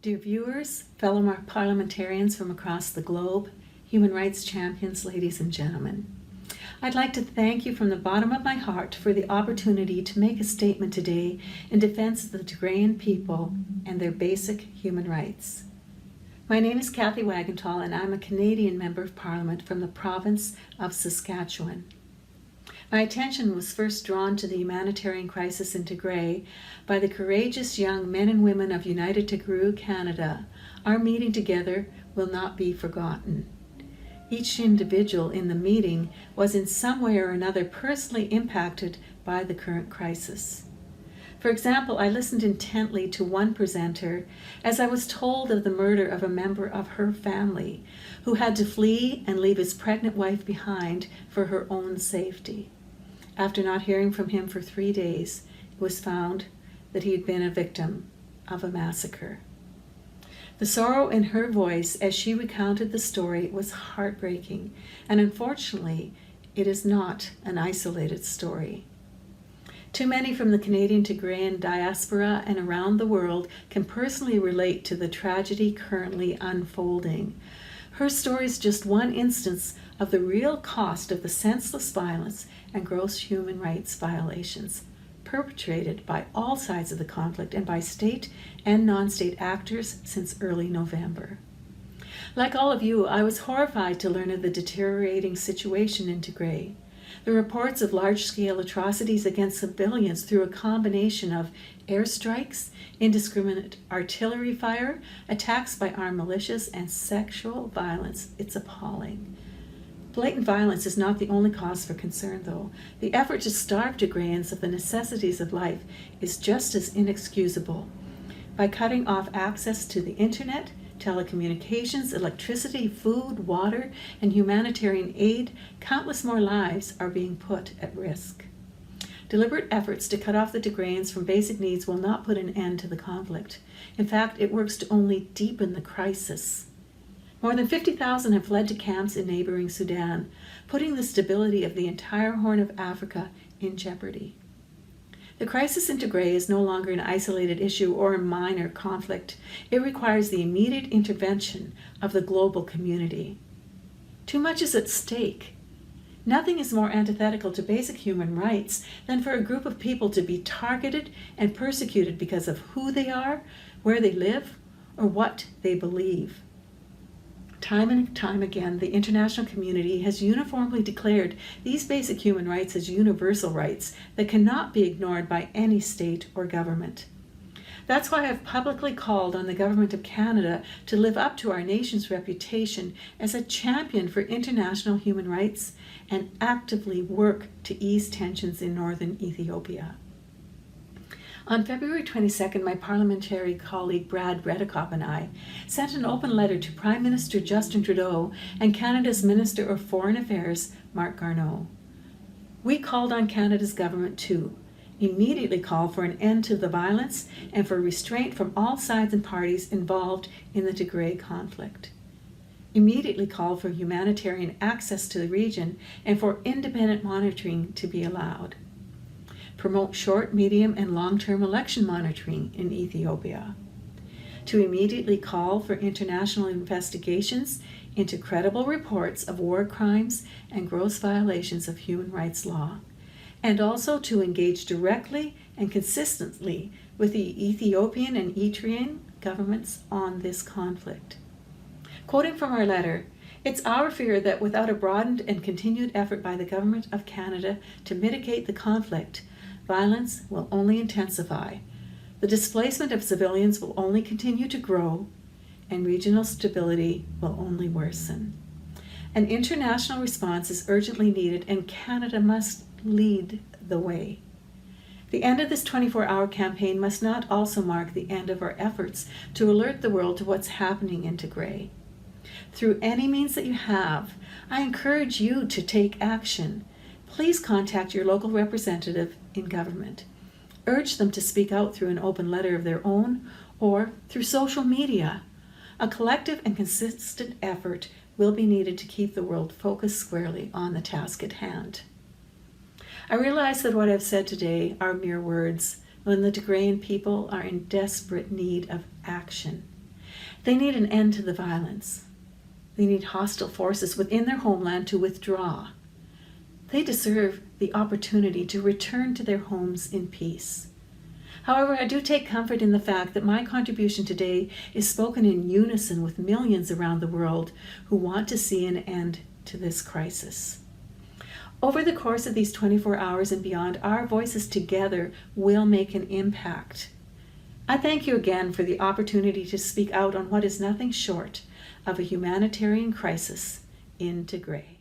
Dear viewers, fellow parliamentarians from across the globe, human rights champions, ladies and gentlemen, I'd like to thank you from the bottom of my heart for the opportunity to make a statement today in defense of the Tigrayan people and their basic human rights. My name is Cathay Wagantall, and I'm a Canadian Member of Parliament from the province of Saskatchewan. My attention was first drawn to the humanitarian crisis in Tigray by the courageous young men and women of United Tigray, Canada. Our meeting together will not be forgotten. Each individual in the meeting was in some way or another personally impacted by the current crisis. For example, I listened intently to one presenter as I was told of the murder of a member of her family who had to flee and leave his pregnant wife behind for her own safety. After not hearing from him for 3 days, it was found that he had been a victim of a massacre. The sorrow in her voice as she recounted the story was heartbreaking, and unfortunately, it is not an isolated story. Too many from the Canadian Tigrayan diaspora and around the world can personally relate to the tragedy currently unfolding. Her story is just one instance of the real cost of the senseless violence and gross human rights violations perpetrated by all sides of the conflict and by state and non-state actors since early November. Like all of you, I was horrified to learn of the deteriorating situation in Tigray. The reports of large-scale atrocities against civilians through a combination of airstrikes, indiscriminate artillery fire, attacks by armed militias, and sexual violence, it's appalling. Blatant violence is not the only cause for concern, though. The effort to starve Tigrayans of the necessities of life is just as inexcusable. By cutting off access to the internet, telecommunications, electricity, food, water, and humanitarian aid, countless more lives are being put at risk. Deliberate efforts to cut off the Tigrayans from basic needs will not put an end to the conflict. In fact, it works to only deepen the crisis. More than 50,000 have fled to camps in neighboring Sudan, putting the stability of the entire Horn of Africa in jeopardy. The crisis in Tigray is no longer an isolated issue or a minor conflict. It requires the immediate intervention of the global community. Too much is at stake. Nothing is more antithetical to basic human rights than for a group of people to be targeted and persecuted because of who they are, where they live, or what they believe. Time and time again, the international community has uniformly declared these basic human rights as universal rights that cannot be ignored by any state or government. That's why I've publicly called on the Government of Canada to live up to our nation's reputation as a champion for international human rights and actively work to ease tensions in northern Ethiopia. On February 22nd, my parliamentary colleague Brad Redekop and I sent an open letter to Prime Minister Justin Trudeau and Canada's Minister of Foreign Affairs, Marc Garneau. We called on Canada's government to immediately call for an end to the violence and for restraint from all sides and parties involved in the Tigray conflict. Immediately call for humanitarian access to the region and for independent monitoring to be allowed. Promote short, medium, and long-term election monitoring in Ethiopia. To immediately call for international investigations into credible reports of war crimes and gross violations of human rights law, and also to engage directly and consistently with the Ethiopian and Eritrean governments on this conflict. Quoting from our letter, "It's our fear that without a broadened and continued effort by the Government of Canada to mitigate the conflict, violence will only intensify, the displacement of civilians will only continue to grow, and regional stability will only worsen. An international response is urgently needed, and Canada must lead the way. The end of this 24-hour campaign must not also mark the end of our efforts to alert the world to what's happening in Tigray. Through any means that you have, I encourage you to take action. Please contact your local representative in government. Urge them to speak out through an open letter of their own or through social media. A collective and consistent effort will be needed to keep the world focused squarely on the task at hand." I realize that what I've said today are mere words when the Tigrayan people are in desperate need of action. They need an end to the violence. They need hostile forces within their homeland to withdraw. They deserve the opportunity to return to their homes in peace. However, I do take comfort in the fact that my contribution today is spoken in unison with millions around the world who want to see an end to this crisis. Over the course of these 24 hours and beyond, our voices together will make an impact. I thank you again for the opportunity to speak out on what is nothing short of a humanitarian crisis in Tigray.